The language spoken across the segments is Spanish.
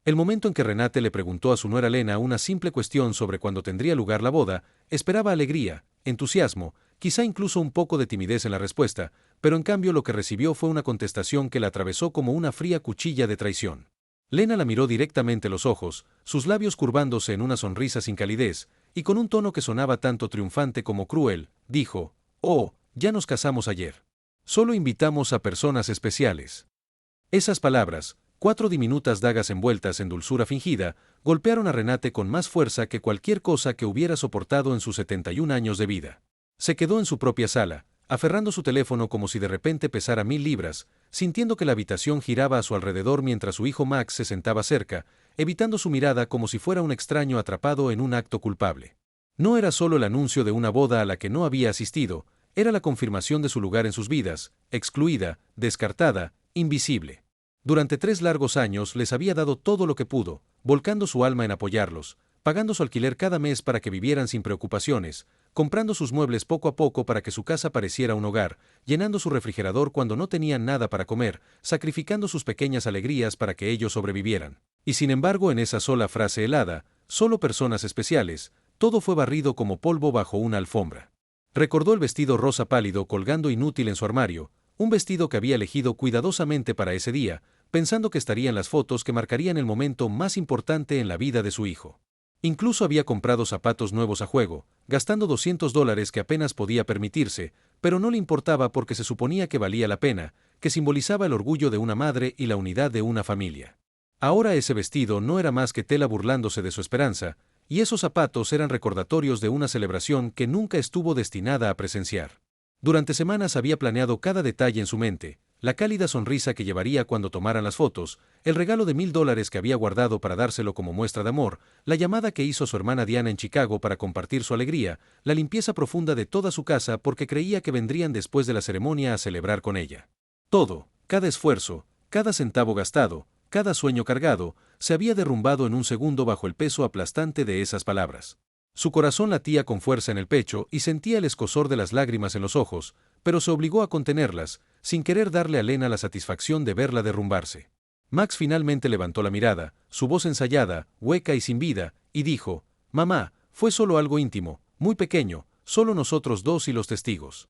El momento en que Renate le preguntó a su nuera Lena una simple cuestión sobre cuándo tendría lugar la boda, esperaba alegría, entusiasmo, quizá incluso un poco de timidez en la respuesta, pero en cambio lo que recibió fue una contestación que la atravesó como una fría cuchilla de traición. Lena la miró directamente a los ojos, sus labios curvándose en una sonrisa sin calidez, y con un tono que sonaba tanto triunfante como cruel, dijo: «Oh, ya nos casamos ayer. Solo invitamos a personas especiales». Esas palabras, 4 diminutas dagas envueltas en dulzura fingida, golpearon a Renate con más fuerza que cualquier cosa que hubiera soportado en sus 71 años de vida. Se quedó en su propia sala, aferrando su teléfono como si de repente pesara 1000 libras, sintiendo que la habitación giraba a su alrededor mientras su hijo Max se sentaba cerca, evitando su mirada como si fuera un extraño atrapado en un acto culpable. No era solo el anuncio de una boda a la que no había asistido, era la confirmación de su lugar en sus vidas, excluida, descartada, invisible. Durante 3 largos años les había dado todo lo que pudo, volcando su alma en apoyarlos, pagando su alquiler cada mes para que vivieran sin preocupaciones, comprando sus muebles poco a poco para que su casa pareciera un hogar, llenando su refrigerador cuando no tenían nada para comer, sacrificando sus pequeñas alegrías para que ellos sobrevivieran. Y sin embargo, en esa sola frase helada, solo personas especiales, todo fue barrido como polvo bajo una alfombra. Recordó el vestido rosa pálido colgando inútil en su armario, un vestido que había elegido cuidadosamente para ese día, pensando que estarían las fotos que marcarían el momento más importante en la vida de su hijo. Incluso había comprado zapatos nuevos a juego, gastando $200 que apenas podía permitirse, pero no le importaba porque se suponía que valía la pena, que simbolizaba el orgullo de una madre y la unidad de una familia. Ahora ese vestido no era más que tela burlándose de su esperanza, y esos zapatos eran recordatorios de una celebración que nunca estuvo destinada a presenciar. Durante semanas había planeado cada detalle en su mente, la cálida sonrisa que llevaría cuando tomaran las fotos, el regalo de $1000 que había guardado para dárselo como muestra de amor, la llamada que hizo a su hermana Diana en Chicago para compartir su alegría, la limpieza profunda de toda su casa porque creía que vendrían después de la ceremonia a celebrar con ella. Todo, cada esfuerzo, cada centavo gastado, cada sueño cargado, se había derrumbado en un segundo bajo el peso aplastante de esas palabras. Su corazón latía con fuerza en el pecho y sentía el escozor de las lágrimas en los ojos, pero se obligó a contenerlas, sin querer darle a Lena la satisfacción de verla derrumbarse. Max finalmente levantó la mirada, su voz ensayada, hueca y sin vida, y dijo: «Mamá, fue solo algo íntimo, muy pequeño, solo nosotros dos y los testigos».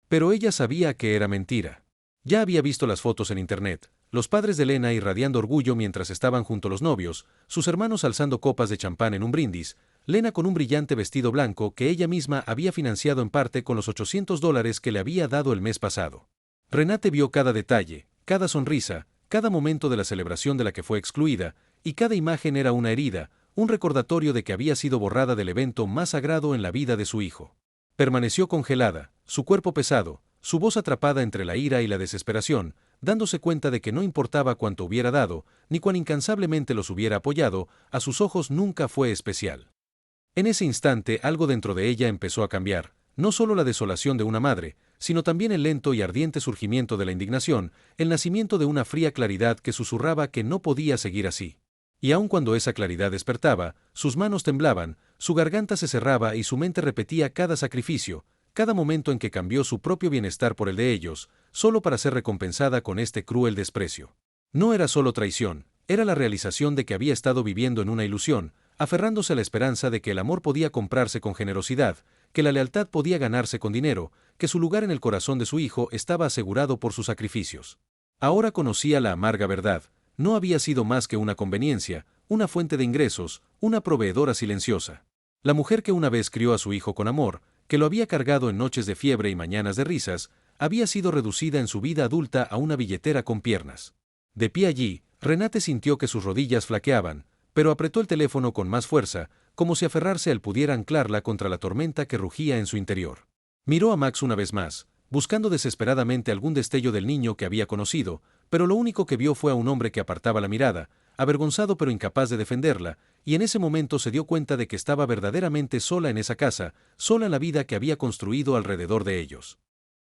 Pero ella sabía que era mentira. Ya había visto las fotos en internet, los padres de Lena irradiando orgullo mientras estaban junto a los novios, sus hermanos alzando copas de champán en un brindis, Lena con un brillante vestido blanco que ella misma había financiado en parte con los $800 que le había dado el mes pasado. Renate vio cada detalle, cada sonrisa, cada momento de la celebración de la que fue excluida, y cada imagen era una herida, un recordatorio de que había sido borrada del evento más sagrado en la vida de su hijo. Permaneció congelada, su cuerpo pesado, su voz atrapada entre la ira y la desesperación, dándose cuenta de que no importaba cuánto hubiera dado, ni cuán incansablemente los hubiera apoyado, a sus ojos nunca fue especial. En ese instante algo dentro de ella empezó a cambiar, no solo la desolación de una madre, sino también el lento y ardiente surgimiento de la indignación, el nacimiento de una fría claridad que susurraba que no podía seguir así. Y aun cuando esa claridad despertaba, sus manos temblaban, su garganta se cerraba y su mente repetía cada sacrificio, cada momento en que cambió su propio bienestar por el de ellos, solo para ser recompensada con este cruel desprecio. No era solo traición, era la realización de que había estado viviendo en una ilusión, aferrándose a la esperanza de que el amor podía comprarse con generosidad, que la lealtad podía ganarse con dinero, que su lugar en el corazón de su hijo estaba asegurado por sus sacrificios. Ahora conocía la amarga verdad, no había sido más que una conveniencia, una fuente de ingresos, una proveedora silenciosa. La mujer que una vez crió a su hijo con amor, que lo había cargado en noches de fiebre y mañanas de risas, había sido reducida en su vida adulta a una billetera con piernas. De pie allí, Renate sintió que sus rodillas flaqueaban, pero apretó el teléfono con más fuerza, como si aferrarse a él pudiera anclarla contra la tormenta que rugía en su interior. Miró a Max una vez más, buscando desesperadamente algún destello del niño que había conocido, pero lo único que vio fue a un hombre que apartaba la mirada, avergonzado pero incapaz de defenderla, y en ese momento se dio cuenta de que estaba verdaderamente sola en esa casa, sola en la vida que había construido alrededor de ellos.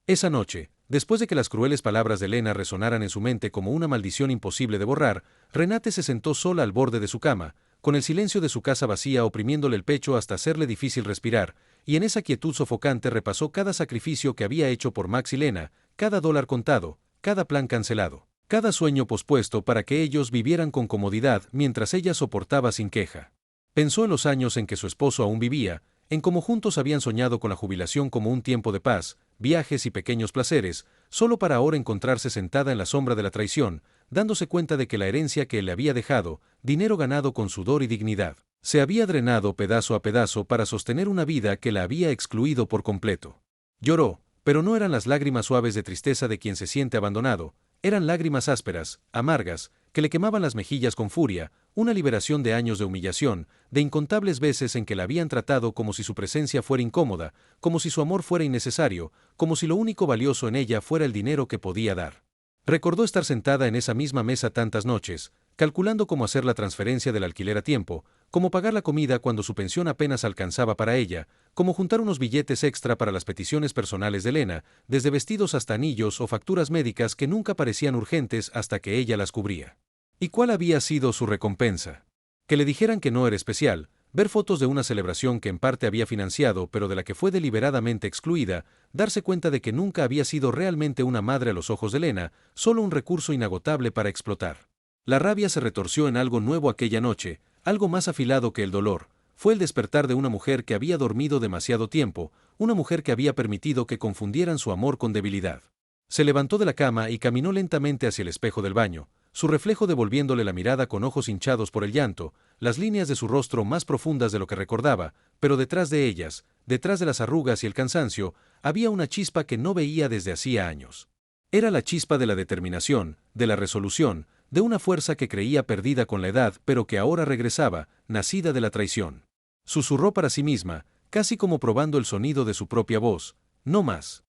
Esa noche, después de que las crueles palabras de Lena resonaran en su mente como una maldición imposible de borrar, Renate se sentó sola al borde de su cama, con el silencio de su casa vacía oprimiéndole el pecho hasta hacerle difícil respirar, y en esa quietud sofocante repasó cada sacrificio que había hecho por Max y Lena, cada dólar contado, cada plan cancelado. Cada sueño pospuesto para que ellos vivieran con comodidad mientras ella soportaba sin queja. Pensó en los años en que su esposo aún vivía, en cómo juntos habían soñado con la jubilación como un tiempo de paz, viajes y pequeños placeres, solo para ahora encontrarse sentada en la sombra de la traición, dándose cuenta de que la herencia que él le había dejado, dinero ganado con sudor y dignidad, se había drenado pedazo a pedazo para sostener una vida que la había excluido por completo. Lloró, pero no eran las lágrimas suaves de tristeza de quien se siente abandonado, eran lágrimas ásperas, amargas, que le quemaban las mejillas con furia, una liberación de años de humillación, de incontables veces en que la habían tratado como si su presencia fuera incómoda, como si su amor fuera innecesario, como si lo único valioso en ella fuera el dinero que podía dar. Recordó estar sentada en esa misma mesa tantas noches, calculando cómo hacer la transferencia del alquiler a tiempo, cómo pagar la comida cuando su pensión apenas alcanzaba para ella, cómo juntar unos billetes extra para las peticiones personales de Elena, desde vestidos hasta anillos o facturas médicas que nunca parecían urgentes hasta que ella las cubría. ¿Y cuál había sido su recompensa? Que le dijeran que no era especial, ver fotos de una celebración que en parte había financiado pero de la que fue deliberadamente excluida, darse cuenta de que nunca había sido realmente una madre a los ojos de Elena, solo un recurso inagotable para explotar. La rabia se retorció en algo nuevo aquella noche, algo más afilado que el dolor. Fue el despertar de una mujer que había dormido demasiado tiempo, una mujer que había permitido que confundieran su amor con debilidad. Se levantó de la cama y caminó lentamente hacia el espejo del baño, su reflejo devolviéndole la mirada con ojos hinchados por el llanto, las líneas de su rostro más profundas de lo que recordaba, pero detrás de ellas, detrás de las arrugas y el cansancio, había una chispa que no veía desde hacía años. Era la chispa de la determinación, de la resolución, de una fuerza que creía perdida con la edad pero que ahora regresaba, nacida de la traición. Susurró para sí misma, casi como probando el sonido de su propia voz, no más.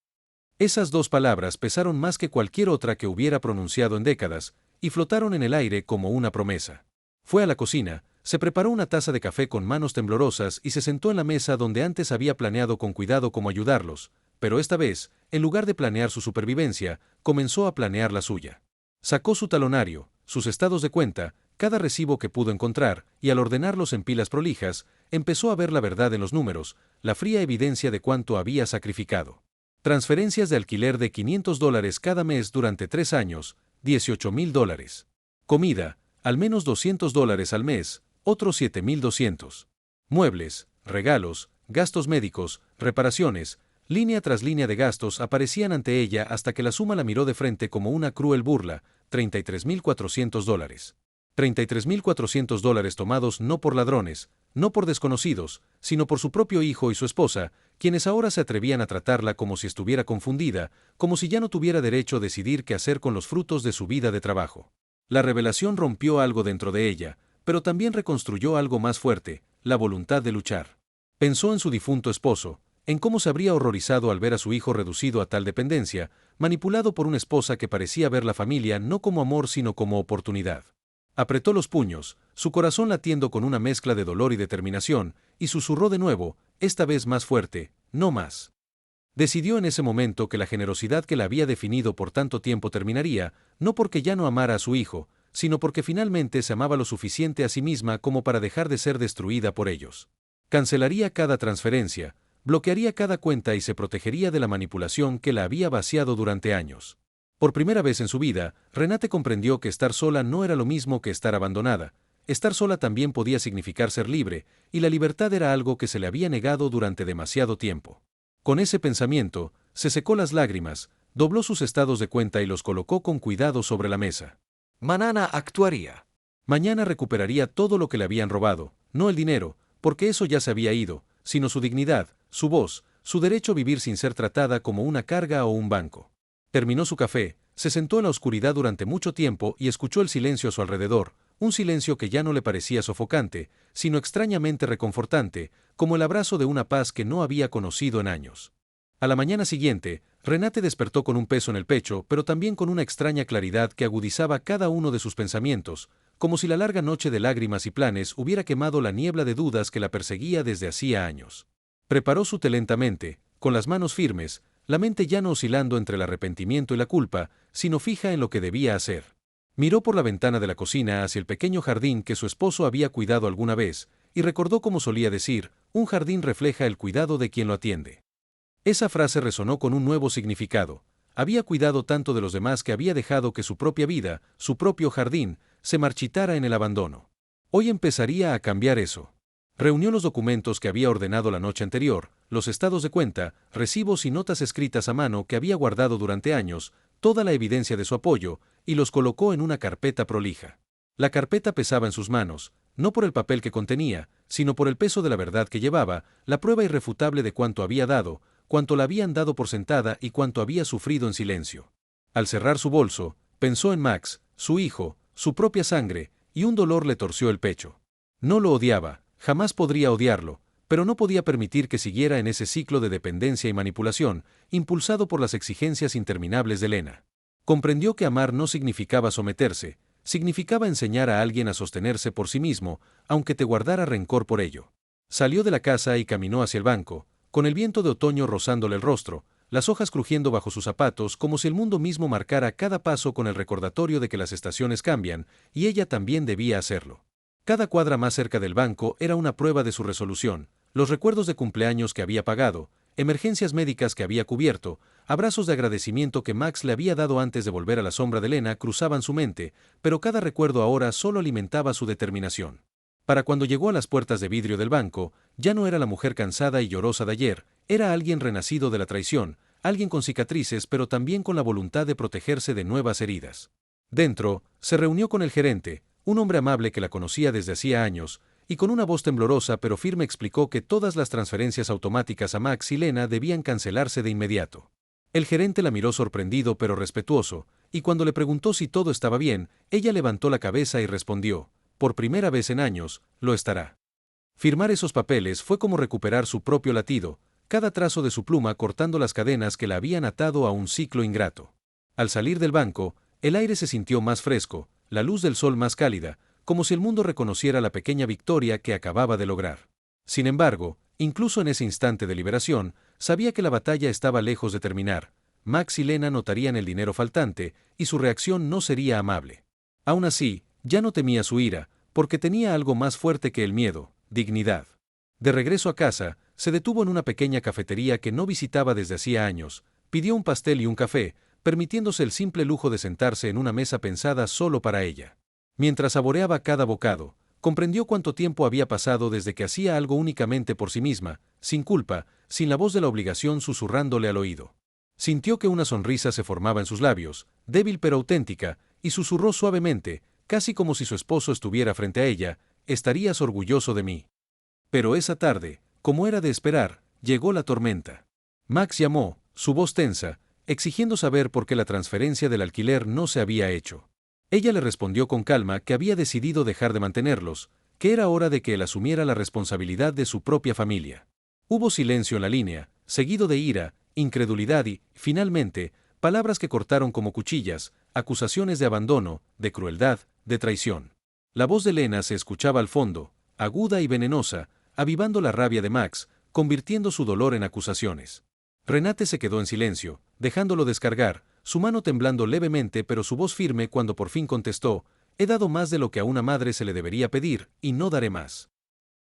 Esas dos palabras pesaron más que cualquier otra que hubiera pronunciado en décadas, y flotaron en el aire como una promesa. Fue a la cocina, se preparó una taza de café con manos temblorosas y se sentó en la mesa donde antes había planeado con cuidado cómo ayudarlos, pero esta vez, en lugar de planear su supervivencia, comenzó a planear la suya. Sacó su talonario, sus estados de cuenta, cada recibo que pudo encontrar, y al ordenarlos en pilas prolijas, empezó a ver la verdad en los números, la fría evidencia de cuánto había sacrificado. Transferencias de alquiler de $500 cada mes durante 3 años, $18,000. Comida, al menos $200 al mes, otros 7,200. Muebles, regalos, gastos médicos, reparaciones, línea tras línea de gastos aparecían ante ella hasta que la suma la miró de frente como una cruel burla, $33,400. $33,400 tomados no por ladrones, no por desconocidos, sino por su propio hijo y su esposa, quienes ahora se atrevían a tratarla como si estuviera confundida, como si ya no tuviera derecho a decidir qué hacer con los frutos de su vida de trabajo. La revelación rompió algo dentro de ella, pero también reconstruyó algo más fuerte, la voluntad de luchar. Pensó en su difunto esposo, en cómo se habría horrorizado al ver a su hijo reducido a tal dependencia, manipulado por una esposa que parecía ver la familia no como amor sino como oportunidad. Apretó los puños, su corazón latiendo con una mezcla de dolor y determinación, y susurró de nuevo, esta vez más fuerte, no más. Decidió en ese momento que la generosidad que la había definido por tanto tiempo terminaría, no porque ya no amara a su hijo, sino porque finalmente se amaba lo suficiente a sí misma como para dejar de ser destruida por ellos. Cancelaría cada transferencia, bloquearía cada cuenta y se protegería de la manipulación que la había vaciado durante años. Por primera vez en su vida, Renate comprendió que estar sola no era lo mismo que estar abandonada. Estar sola también podía significar ser libre, y la libertad era algo que se le había negado durante demasiado tiempo. Con ese pensamiento, se secó las lágrimas, dobló sus estados de cuenta y los colocó con cuidado sobre la mesa. Mañana actuaría. Mañana recuperaría todo lo que le habían robado, no el dinero, porque eso ya se había ido, sino su dignidad, su voz, su derecho a vivir sin ser tratada como una carga o un banco. Terminó su café, se sentó en la oscuridad durante mucho tiempo y escuchó el silencio a su alrededor, un silencio que ya no le parecía sofocante, sino extrañamente reconfortante, como el abrazo de una paz que no había conocido en años. A la mañana siguiente, Renate despertó con un peso en el pecho, pero también con una extraña claridad que agudizaba cada uno de sus pensamientos, como si la larga noche de lágrimas y planes hubiera quemado la niebla de dudas que la perseguía desde hacía años. Preparó su té lentamente, con las manos firmes, la mente ya no oscilando entre el arrepentimiento y la culpa, sino fija en lo que debía hacer. Miró por la ventana de la cocina hacia el pequeño jardín que su esposo había cuidado alguna vez, y recordó como solía decir, un jardín refleja el cuidado de quien lo atiende. Esa frase resonó con un nuevo significado. Había cuidado tanto de los demás que había dejado que su propia vida, su propio jardín, se marchitara en el abandono. Hoy empezaría a cambiar eso. Reunió los documentos que había ordenado la noche anterior, los estados de cuenta, recibos y notas escritas a mano que había guardado durante años, toda la evidencia de su apoyo, y los colocó en una carpeta prolija. La carpeta pesaba en sus manos, no por el papel que contenía, sino por el peso de la verdad que llevaba, la prueba irrefutable de cuánto había dado, cuánto la habían dado por sentada y cuánto había sufrido en silencio. Al cerrar su bolso, pensó en Max, su hijo, su propia sangre, y un dolor le torció el pecho. No lo odiaba, jamás podría odiarlo, pero no podía permitir que siguiera en ese ciclo de dependencia y manipulación, impulsado por las exigencias interminables de Lena. Comprendió que amar no significaba someterse, significaba enseñar a alguien a sostenerse por sí mismo, aunque te guardara rencor por ello. Salió de la casa y caminó hacia el banco, con el viento de otoño rozándole el rostro, las hojas crujiendo bajo sus zapatos como si el mundo mismo marcara cada paso con el recordatorio de que las estaciones cambian, y ella también debía hacerlo. Cada cuadra más cerca del banco era una prueba de su resolución, los recuerdos de cumpleaños que había pagado, emergencias médicas que había cubierto, abrazos de agradecimiento que Max le había dado antes de volver a la sombra de Lena cruzaban su mente, pero cada recuerdo ahora solo alimentaba su determinación. Para cuando llegó a las puertas de vidrio del banco, ya no era la mujer cansada y llorosa de ayer, era alguien renacido de la traición, alguien con cicatrices pero también con la voluntad de protegerse de nuevas heridas. Dentro, se reunió con el gerente, un hombre amable que la conocía desde hacía años, y con una voz temblorosa pero firme explicó que todas las transferencias automáticas a Max y Lena debían cancelarse de inmediato. El gerente la miró sorprendido pero respetuoso, y cuando le preguntó si todo estaba bien, ella levantó la cabeza y respondió: por primera vez en años, lo estará. Firmar esos papeles fue como recuperar su propio latido, cada trazo de su pluma cortando las cadenas que la habían atado a un ciclo ingrato. Al salir del banco, el aire se sintió más fresco, la luz del sol más cálida, como si el mundo reconociera la pequeña victoria que acababa de lograr. Sin embargo, incluso en ese instante de liberación, sabía que la batalla estaba lejos de terminar. Max y Lena notarían el dinero faltante, y su reacción no sería amable. Aún así, ya no temía su ira, porque tenía algo más fuerte que el miedo: dignidad. De regreso a casa, se detuvo en una pequeña cafetería que no visitaba desde hacía años, pidió un pastel y un café, permitiéndose el simple lujo de sentarse en una mesa pensada solo para ella. Mientras saboreaba cada bocado, comprendió cuánto tiempo había pasado desde que hacía algo únicamente por sí misma, sin culpa, sin la voz de la obligación susurrándole al oído. Sintió que una sonrisa se formaba en sus labios, débil pero auténtica, y susurró suavemente, casi como si su esposo estuviera frente a ella: «Estarías orgulloso de mí». Pero esa tarde, como era de esperar, llegó la tormenta. Max llamó, su voz tensa, exigiendo saber por qué la transferencia del alquiler no se había hecho. Ella le respondió con calma que había decidido dejar de mantenerlos, que era hora de que él asumiera la responsabilidad de su propia familia. Hubo silencio en la línea, seguido de ira, incredulidad y, finalmente, palabras que cortaron como cuchillas, acusaciones de abandono, de crueldad, de traición. La voz de Lena se escuchaba al fondo, aguda y venenosa, avivando la rabia de Max, convirtiendo su dolor en acusaciones. Renate se quedó en silencio, dejándolo descargar, su mano temblando levemente pero su voz firme cuando por fin contestó: «He dado más de lo que a una madre se le debería pedir, y no daré más».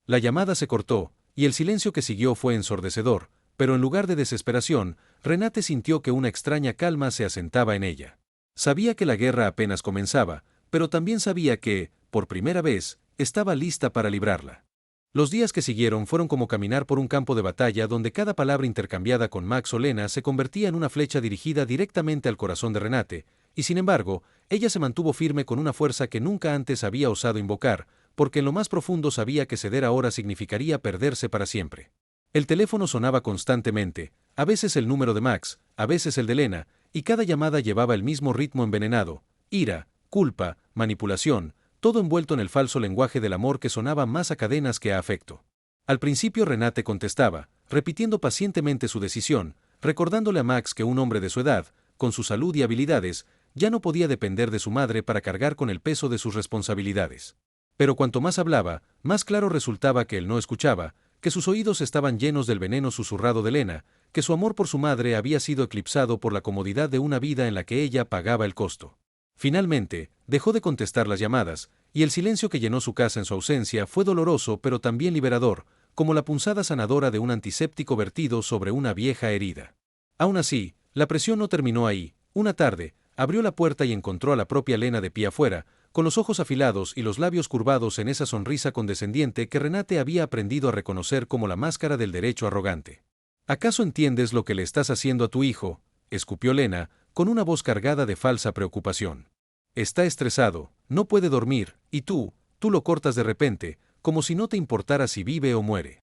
La llamada se cortó, y el silencio que siguió fue ensordecedor, pero en lugar de desesperación, Renate sintió que una extraña calma se asentaba en ella. Sabía que la guerra apenas comenzaba, pero también sabía que, por primera vez, estaba lista para librarla. Los días que siguieron fueron como caminar por un campo de batalla donde cada palabra intercambiada con Max o Lena se convertía en una flecha dirigida directamente al corazón de Renate, y sin embargo, ella se mantuvo firme con una fuerza que nunca antes había osado invocar, porque en lo más profundo sabía que ceder ahora significaría perderse para siempre. El teléfono sonaba constantemente, a veces el número de Max, a veces el de Lena, y cada llamada llevaba el mismo ritmo envenenado: ira, culpa, manipulación, todo envuelto en el falso lenguaje del amor que sonaba más a cadenas que a afecto. Al principio Renate contestaba, repitiendo pacientemente su decisión, recordándole a Max que un hombre de su edad, con su salud y habilidades, ya no podía depender de su madre para cargar con el peso de sus responsabilidades. Pero cuanto más hablaba, más claro resultaba que él no escuchaba, que sus oídos estaban llenos del veneno susurrado de Lena, que su amor por su madre había sido eclipsado por la comodidad de una vida en la que ella pagaba el costo. Finalmente, dejó de contestar las llamadas, y el silencio que llenó su casa en su ausencia fue doloroso pero también liberador, como la punzada sanadora de un antiséptico vertido sobre una vieja herida. Aún así, La presión no terminó ahí. Una tarde, abrió la puerta y encontró a la propia Lena de pie afuera, con los ojos afilados y los labios curvados en esa sonrisa condescendiente que Renate había aprendido a reconocer como la máscara del derecho arrogante. ¿Acaso entiendes lo que le estás haciendo a tu hijo?, escupió Lena, con una voz cargada de falsa preocupación. Está estresado, no puede dormir, y tú lo cortas de repente, como si no te importara si vive o muere.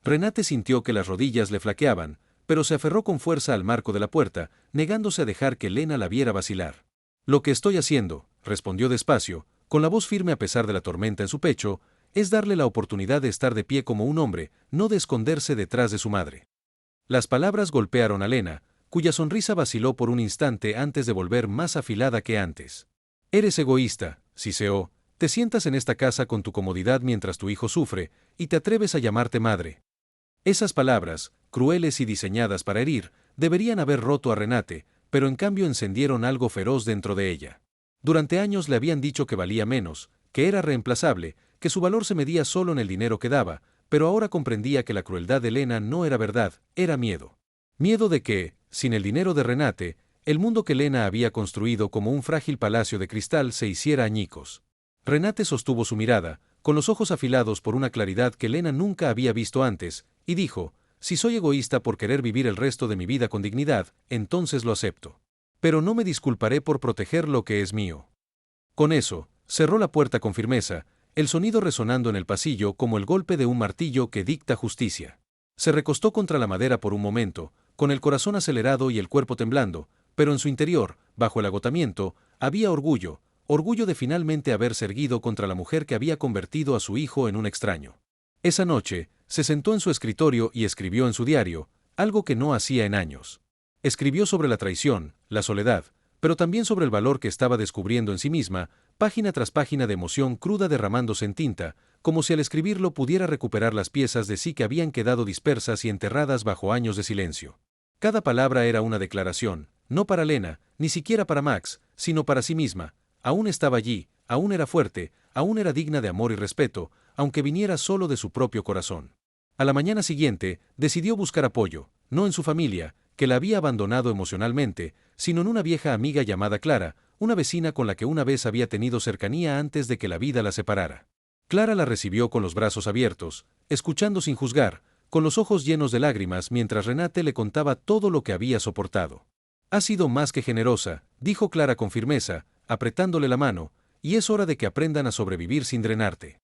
Renate sintió que las rodillas le flaqueaban, pero se aferró con fuerza al marco de la puerta, negándose a dejar que Lena la viera vacilar. Lo que estoy haciendo, respondió despacio, con la voz firme a pesar de la tormenta en su pecho, es darle la oportunidad de estar de pie como un hombre, no de esconderse detrás de su madre. Las palabras golpearon a Lena, cuya sonrisa vaciló por un instante antes de volver más afilada que antes. Eres egoísta, siseó, te sientas en esta casa con tu comodidad mientras tu hijo sufre, y te atreves a llamarte madre. Esas palabras, crueles y diseñadas para herir, deberían haber roto a Renate, pero en cambio encendieron algo feroz dentro de ella. Durante años le habían dicho que valía menos, que era reemplazable, que su valor se medía solo en el dinero que daba, pero ahora comprendía que la crueldad de Lena no era verdad, era miedo. Miedo de que, sin el dinero de Renate, el mundo que Lena había construido como un frágil palacio de cristal se hiciera añicos. Renate sostuvo su mirada, con los ojos afilados por una claridad que Lena nunca había visto antes, y dijo: si soy egoísta por querer vivir el resto de mi vida con dignidad, entonces lo acepto. Pero no me disculparé por proteger lo que es mío. Con eso, cerró la puerta con firmeza, el sonido resonando en el pasillo como el golpe de un martillo que dicta justicia. Se recostó contra la madera por un momento, con el corazón acelerado y el cuerpo temblando, pero en su interior, bajo el agotamiento, había orgullo de finalmente haberse erguido contra la mujer que había convertido a su hijo en un extraño. Esa noche, se sentó en su escritorio y escribió en su diario, algo que no hacía en años. Escribió sobre la traición, la soledad, pero también sobre el valor que estaba descubriendo en sí misma, página tras página de emoción cruda derramándose en tinta, como si al escribirlo pudiera recuperar las piezas de sí que habían quedado dispersas y enterradas bajo años de silencio. Cada palabra era una declaración, no para Lena, ni siquiera para Max, sino para sí misma. Aún estaba allí, aún era fuerte, aún era digna de amor y respeto, aunque viniera solo de su propio corazón. A la mañana siguiente, decidió buscar apoyo, no en su familia, que la había abandonado emocionalmente, sino en una vieja amiga llamada Clara, una vecina con la que una vez había tenido cercanía antes de que la vida la separara. Clara la recibió con los brazos abiertos, escuchando sin juzgar, con los ojos llenos de lágrimas mientras Renate le contaba todo lo que había soportado. «Has sido más que generosa», dijo Clara con firmeza, apretándole la mano, «y es hora de que aprendan a sobrevivir sin drenarte».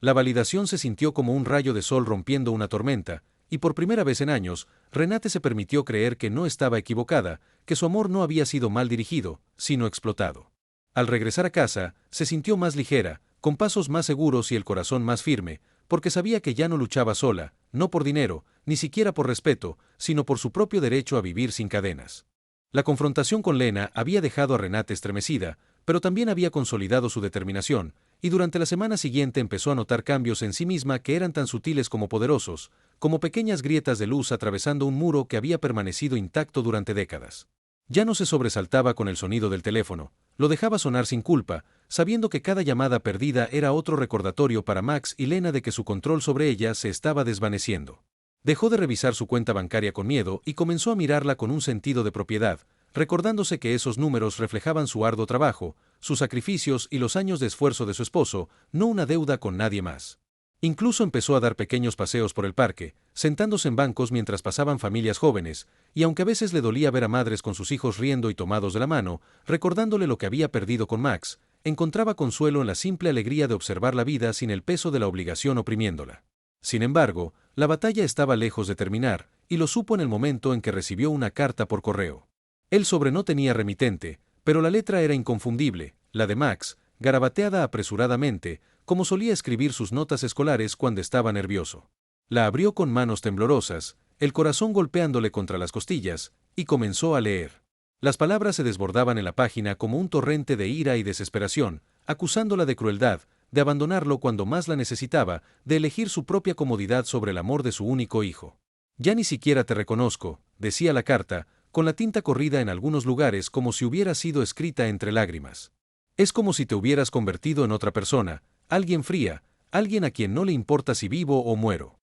La validación se sintió como un rayo de sol rompiendo una tormenta, y por primera vez en años, Renate se permitió creer que no estaba equivocada, que su amor no había sido mal dirigido, sino explotado. Al regresar a casa, se sintió más ligera, con pasos más seguros y el corazón más firme, porque sabía que ya no luchaba sola, no por dinero, ni siquiera por respeto, sino por su propio derecho a vivir sin cadenas. La confrontación con Lena había dejado a Renate estremecida, pero también había consolidado su determinación, y durante la semana siguiente empezó a notar cambios en sí misma que eran tan sutiles como poderosos, como pequeñas grietas de luz atravesando un muro que había permanecido intacto durante décadas. Ya no se sobresaltaba con el sonido del teléfono, lo dejaba sonar sin culpa, sabiendo que cada llamada perdida era otro recordatorio para Max y Lena de que su control sobre ella se estaba desvaneciendo. Dejó de revisar su cuenta bancaria con miedo y comenzó a mirarla con un sentido de propiedad, recordándose que esos números reflejaban su arduo trabajo, sus sacrificios y los años de esfuerzo de su esposo, no una deuda con nadie más. Incluso empezó a dar pequeños paseos por el parque, sentándose en bancos mientras pasaban familias jóvenes, y aunque a veces le dolía ver a madres con sus hijos riendo y tomados de la mano, recordándole lo que había perdido con Max, encontraba consuelo en la simple alegría de observar la vida sin el peso de la obligación oprimiéndola. Sin embargo, la batalla estaba lejos de terminar, y lo supo en el momento en que recibió una carta por correo. El sobre no tenía remitente, pero la letra era inconfundible, la de Max, garabateada apresuradamente, como solía escribir sus notas escolares cuando estaba nervioso. La abrió con manos temblorosas, el corazón golpeándole contra las costillas, y comenzó a leer. Las palabras se desbordaban en la página como un torrente de ira y desesperación, acusándola de crueldad, de abandonarlo cuando más la necesitaba, de elegir su propia comodidad sobre el amor de su único hijo. «Ya ni siquiera te reconozco», decía la carta, con la tinta corrida en algunos lugares como si hubiera sido escrita entre lágrimas. «Es como si te hubieras convertido en otra persona, alguien fría, alguien a quien no le importa si vivo o muero».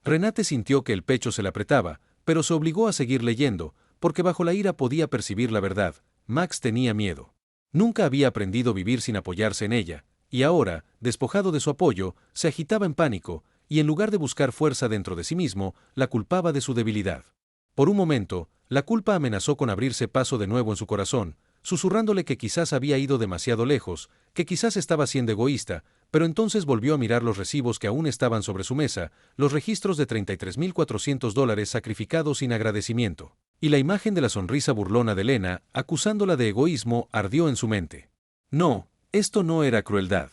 Renate sintió que el pecho se le apretaba, pero se obligó a seguir leyendo, porque bajo la ira podía percibir la verdad. Max tenía miedo. Nunca había aprendido a vivir sin apoyarse en ella, y ahora, despojado de su apoyo, se agitaba en pánico, y en lugar de buscar fuerza dentro de sí mismo, la culpaba de su debilidad. Por un momento, la culpa amenazó con abrirse paso de nuevo en su corazón, susurrándole que quizás había ido demasiado lejos, que quizás estaba siendo egoísta, pero entonces volvió a mirar los recibos que aún estaban sobre su mesa, los registros de $33.400 sacrificados sin agradecimiento. Y la imagen de la sonrisa burlona de Elena, acusándola de egoísmo, ardió en su mente. No, esto no era crueldad.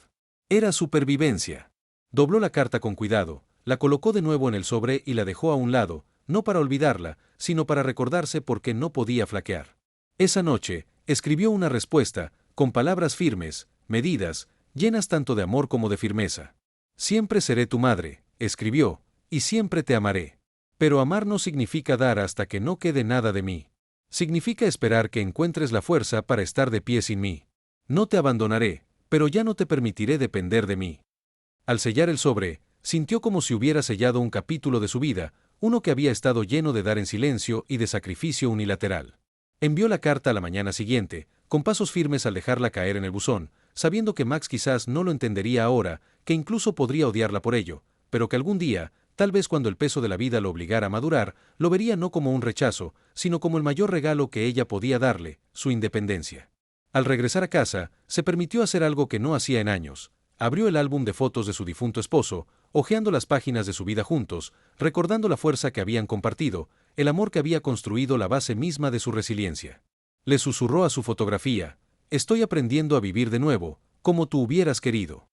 Era supervivencia. Dobló la carta con cuidado, la colocó de nuevo en el sobre y la dejó a un lado, no para olvidarla, sino para recordarse por qué no podía flaquear. Esa noche, escribió una respuesta, con palabras firmes, medidas, llenas tanto de amor como de firmeza. Siempre seré tu madre, escribió, y siempre te amaré. Pero amar no significa dar hasta que no quede nada de mí. Significa esperar que encuentres la fuerza para estar de pie sin mí. No te abandonaré, pero ya no te permitiré depender de mí. Al sellar el sobre, sintió como si hubiera sellado un capítulo de su vida, uno que había estado lleno de dar en silencio y de sacrificio unilateral. Envió la carta a la mañana siguiente, con pasos firmes al dejarla caer en el buzón, sabiendo que Max quizás no lo entendería ahora, que incluso podría odiarla por ello, pero que algún día, tal vez cuando el peso de la vida lo obligara a madurar, lo vería no como un rechazo, sino como el mayor regalo que ella podía darle, su independencia. Al regresar a casa, se permitió hacer algo que no hacía en años. Abrió el álbum de fotos de su difunto esposo, hojeando las páginas de su vida juntos, recordando la fuerza que habían compartido, el amor que había construido la base misma de su resiliencia. Le susurró a su fotografía: «Estoy aprendiendo a vivir de nuevo, como tú hubieras querido».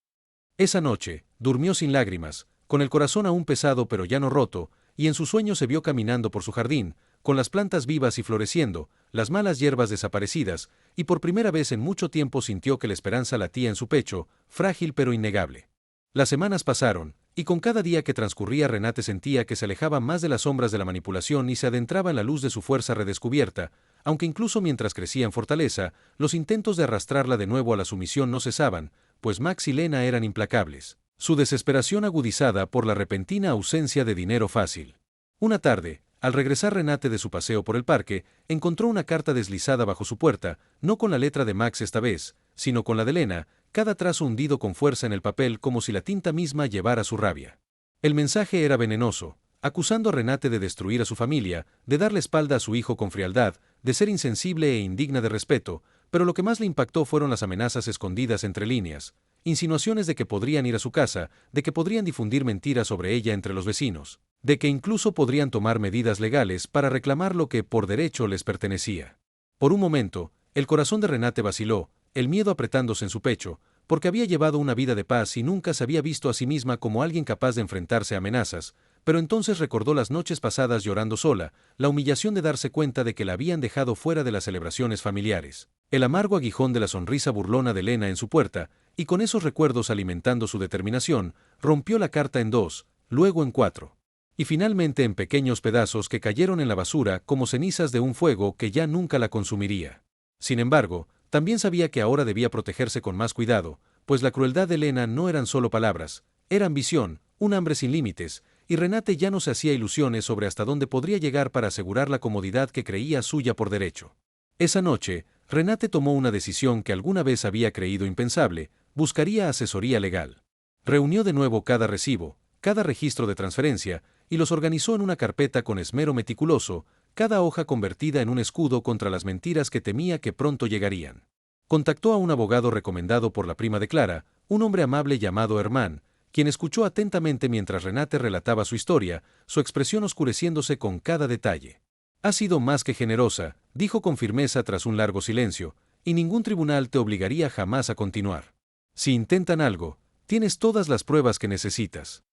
Esa noche, durmió sin lágrimas, con el corazón aún pesado pero ya no roto, y en su sueño se vio caminando por su jardín, con las plantas vivas y floreciendo, las malas hierbas desaparecidas, y por primera vez en mucho tiempo sintió que la esperanza latía en su pecho, frágil pero innegable. Las semanas pasaron, y con cada día que transcurría Renate sentía que se alejaba más de las sombras de la manipulación y se adentraba en la luz de su fuerza redescubierta, aunque incluso mientras crecía en fortaleza, los intentos de arrastrarla de nuevo a la sumisión no cesaban, pues Max y Lena eran implacables. Su desesperación agudizada por la repentina ausencia de dinero fácil. Una tarde, al regresar Renate de su paseo por el parque, encontró una carta deslizada bajo su puerta, no con la letra de Max esta vez, sino con la de Lena, cada trazo hundido con fuerza en el papel como si la tinta misma llevara su rabia. El mensaje era venenoso, acusando a Renate de destruir a su familia, de darle espalda a su hijo con frialdad, de ser insensible e indigna de respeto, pero lo que más le impactó fueron las amenazas escondidas entre líneas, insinuaciones de que podrían ir a su casa, de que podrían difundir mentiras sobre ella entre los vecinos, de que incluso podrían tomar medidas legales para reclamar lo que por derecho les pertenecía. Por un momento, el corazón de Renate vaciló, el miedo apretándose en su pecho, porque había llevado una vida de paz y nunca se había visto a sí misma como alguien capaz de enfrentarse a amenazas, pero entonces recordó las noches pasadas llorando sola, la humillación de darse cuenta de que la habían dejado fuera de las celebraciones familiares, el amargo aguijón de la sonrisa burlona de Lena en su puerta, y con esos recuerdos alimentando su determinación, rompió la carta en dos, luego en cuatro, y finalmente en pequeños pedazos que cayeron en la basura como cenizas de un fuego que ya nunca la consumiría. Sin embargo, también sabía que ahora debía protegerse con más cuidado, pues la crueldad de Lena no eran solo palabras, era ambición, un hambre sin límites, y Renate ya no se hacía ilusiones sobre hasta dónde podría llegar para asegurar la comodidad que creía suya por derecho. Esa noche, Renate tomó una decisión que alguna vez había creído impensable: buscaría asesoría legal. Reunió de nuevo cada recibo, cada registro de transferencia, y los organizó en una carpeta con esmero meticuloso, cada hoja convertida en un escudo contra las mentiras que temía que pronto llegarían. Contactó a un abogado recomendado por la prima de Clara, un hombre amable llamado Herman, quien escuchó atentamente mientras Renate relataba su historia, su expresión oscureciéndose con cada detalle. «Has sido más que generosa», dijo con firmeza tras un largo silencio, «y ningún tribunal te obligaría jamás a continuar. Si intentan algo, tienes todas las pruebas que necesitas».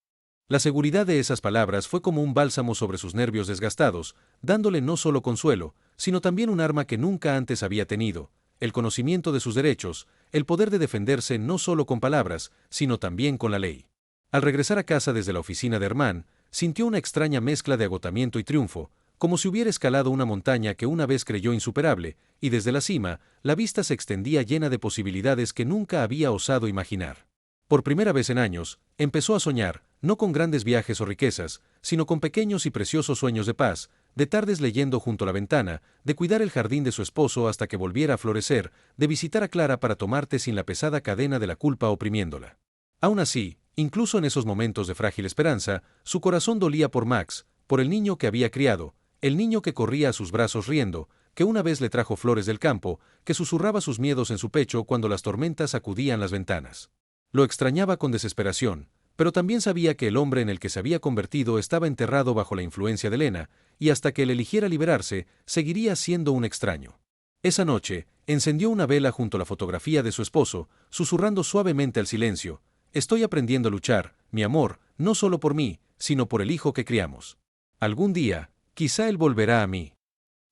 La seguridad de esas palabras fue como un bálsamo sobre sus nervios desgastados, dándole no solo consuelo, sino también un arma que nunca antes había tenido: el conocimiento de sus derechos, el poder de defenderse no solo con palabras, sino también con la ley. Al regresar a casa desde la oficina de Herman, sintió una extraña mezcla de agotamiento y triunfo, como si hubiera escalado una montaña que una vez creyó insuperable, y desde la cima, la vista se extendía llena de posibilidades que nunca había osado imaginar. Por primera vez en años, empezó a soñar, no con grandes viajes o riquezas, sino con pequeños y preciosos sueños de paz, de tardes leyendo junto a la ventana, de cuidar el jardín de su esposo hasta que volviera a florecer, de visitar a Clara para tomarte sin la pesada cadena de la culpa oprimiéndola. Aún así, incluso en esos momentos de frágil esperanza, su corazón dolía por Max, por el niño que había criado, el niño que corría a sus brazos riendo, que una vez le trajo flores del campo, que susurraba sus miedos en su pecho cuando las tormentas sacudían las ventanas. Lo extrañaba con desesperación, pero también sabía que el hombre en el que se había convertido estaba enterrado bajo la influencia de Lena, y hasta que él eligiera liberarse, seguiría siendo un extraño. Esa noche, encendió una vela junto a la fotografía de su esposo, susurrando suavemente al silencio: «Estoy aprendiendo a luchar, mi amor, no solo por mí, sino por el hijo que criamos. Algún día, quizá él volverá a mí».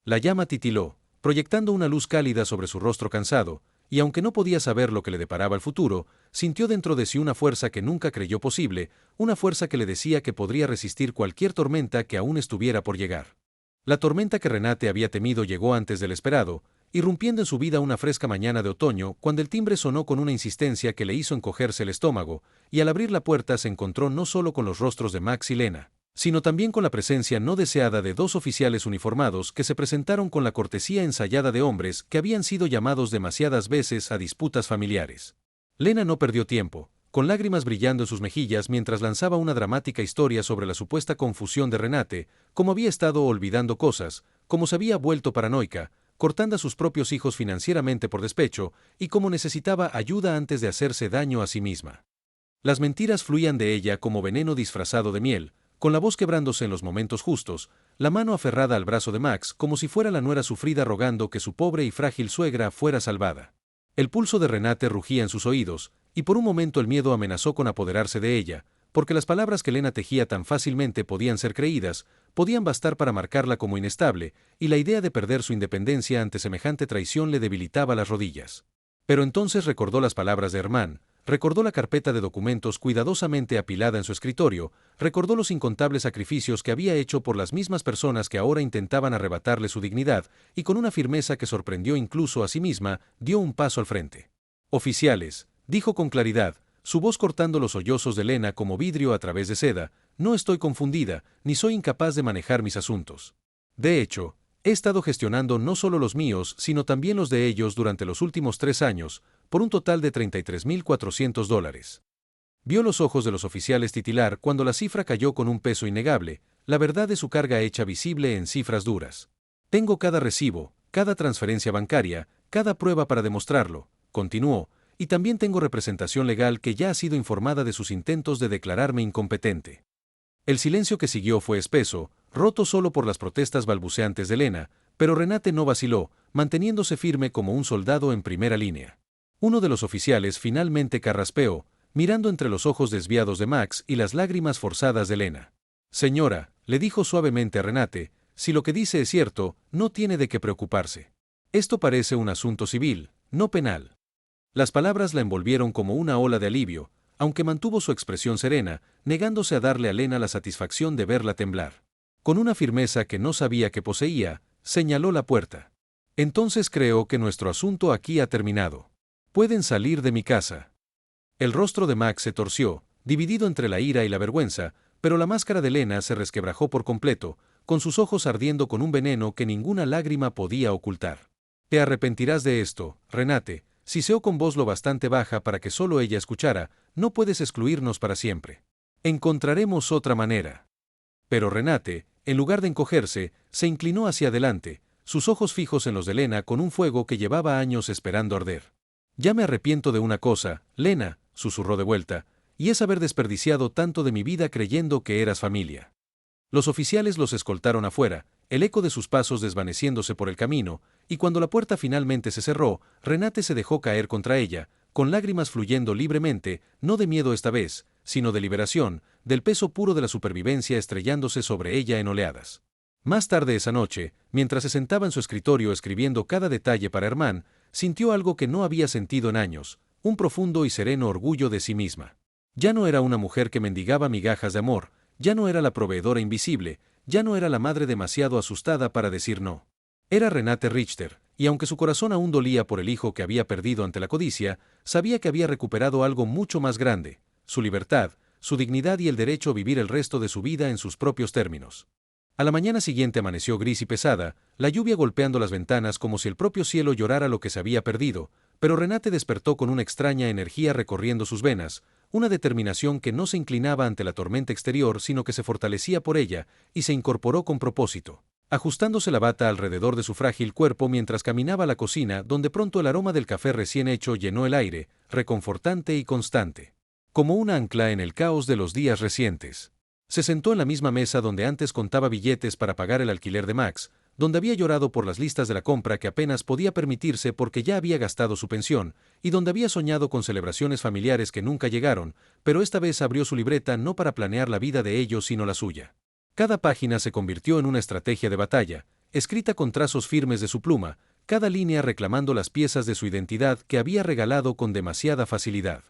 La llama titiló, proyectando una luz cálida sobre su rostro cansado, y aunque no podía saber lo que le deparaba el futuro, sintió dentro de sí una fuerza que nunca creyó posible, una fuerza que le decía que podría resistir cualquier tormenta que aún estuviera por llegar. La tormenta que Renate había temido llegó antes del esperado, irrumpiendo en su vida una fresca mañana de otoño, cuando el timbre sonó con una insistencia que le hizo encogerse el estómago, y al abrir la puerta se encontró no solo con los rostros de Max y Lena, sino también con la presencia no deseada de dos oficiales uniformados que se presentaron con la cortesía ensayada de hombres que habían sido llamados demasiadas veces a disputas familiares. Lena no perdió tiempo, con lágrimas brillando en sus mejillas mientras lanzaba una dramática historia sobre la supuesta confusión de Renate, cómo había estado olvidando cosas, cómo se había vuelto paranoica, cortando a sus propios hijos financieramente por despecho, y cómo necesitaba ayuda antes de hacerse daño a sí misma. Las mentiras fluían de ella como veneno disfrazado de miel, con la voz quebrándose en los momentos justos, la mano aferrada al brazo de Max como si fuera la nuera sufrida rogando que su pobre y frágil suegra fuera salvada. El pulso de Renate rugía en sus oídos, y por un momento el miedo amenazó con apoderarse de ella, porque las palabras que Lena tejía tan fácilmente podían ser creídas, podían bastar para marcarla como inestable, y la idea de perder su independencia ante semejante traición le debilitaba las rodillas. Pero entonces recordó las palabras de Hermann, recordó la carpeta de documentos cuidadosamente apilada en su escritorio, recordó los incontables sacrificios que había hecho por las mismas personas que ahora intentaban arrebatarle su dignidad, y con una firmeza que sorprendió incluso a sí misma, dio un paso al frente. «Oficiales», dijo con claridad, su voz cortando los sollozos de Lena como vidrio a través de seda, «no estoy confundida, ni soy incapaz de manejar mis asuntos. De hecho, he estado gestionando no solo los míos, sino también los de ellos durante los últimos 3 años, por un total de $33.400. Vio los ojos de los oficiales titilar cuando la cifra cayó con un peso innegable, la verdad de su carga hecha visible en cifras duras. «Tengo cada recibo, cada transferencia bancaria, cada prueba para demostrarlo», continuó, «y también tengo representación legal que ya ha sido informada de sus intentos de declararme incompetente». El silencio que siguió fue espeso, roto solo por las protestas balbuceantes de Lena, pero Renate no vaciló, manteniéndose firme como un soldado en primera línea. Uno de los oficiales finalmente carraspeó, mirando entre los ojos desviados de Max y las lágrimas forzadas de Lena. «Señora», le dijo suavemente a Renate, «si lo que dice es cierto, no tiene de qué preocuparse. Esto parece un asunto civil, no penal». Las palabras la envolvieron como una ola de alivio, aunque mantuvo su expresión serena, negándose a darle a Lena la satisfacción de verla temblar. Con una firmeza que no sabía que poseía, señaló la puerta. «Entonces creo que nuestro asunto aquí ha terminado. Pueden salir de mi casa». El rostro de Max se torció, dividido entre la ira y la vergüenza, pero la máscara de Lena se resquebrajó por completo, con sus ojos ardiendo con un veneno que ninguna lágrima podía ocultar. «Te arrepentirás de esto, Renate», siseó con voz lo bastante baja para que solo ella escuchara, «no puedes excluirnos para siempre. Encontraremos otra manera». Pero Renate, en lugar de encogerse, se inclinó hacia adelante, sus ojos fijos en los de Lena con un fuego que llevaba años esperando arder. «Ya me arrepiento de una cosa, Lena», susurró de vuelta, «y es haber desperdiciado tanto de mi vida creyendo que eras familia». Los oficiales los escoltaron afuera, el eco de sus pasos desvaneciéndose por el camino, y cuando la puerta finalmente se cerró, Renate se dejó caer contra ella, con lágrimas fluyendo libremente, no de miedo esta vez, sino de liberación, del peso puro de la supervivencia estrellándose sobre ella en oleadas. Más tarde esa noche, mientras se sentaba en su escritorio escribiendo cada detalle para Hermann, sintió algo que no había sentido en años, un profundo y sereno orgullo de sí misma. Ya no era una mujer que mendigaba migajas de amor, ya no era la proveedora invisible, ya no era la madre demasiado asustada para decir no. Era Renate Richter, y aunque su corazón aún dolía por el hijo que había perdido ante la codicia, sabía que había recuperado algo mucho más grande, su libertad, su dignidad y el derecho a vivir el resto de su vida en sus propios términos. A la mañana siguiente amaneció gris y pesada, la lluvia golpeando las ventanas como si el propio cielo llorara lo que se había perdido, pero Renate despertó con una extraña energía recorriendo sus venas, una determinación que no se inclinaba ante la tormenta exterior sino que se fortalecía por ella, y se incorporó con propósito, ajustándose la bata alrededor de su frágil cuerpo mientras caminaba a la cocina, donde pronto el aroma del café recién hecho llenó el aire, reconfortante y constante, como una ancla en el caos de los días recientes. Se sentó en la misma mesa donde antes contaba billetes para pagar el alquiler de Max, donde había llorado por las listas de la compra que apenas podía permitirse porque ya había gastado su pensión, y donde había soñado con celebraciones familiares que nunca llegaron, pero esta vez abrió su libreta no para planear la vida de ellos sino la suya. Cada página se convirtió en una estrategia de batalla, escrita con trazos firmes de su pluma, cada línea reclamando las piezas de su identidad que había regalado con demasiada facilidad.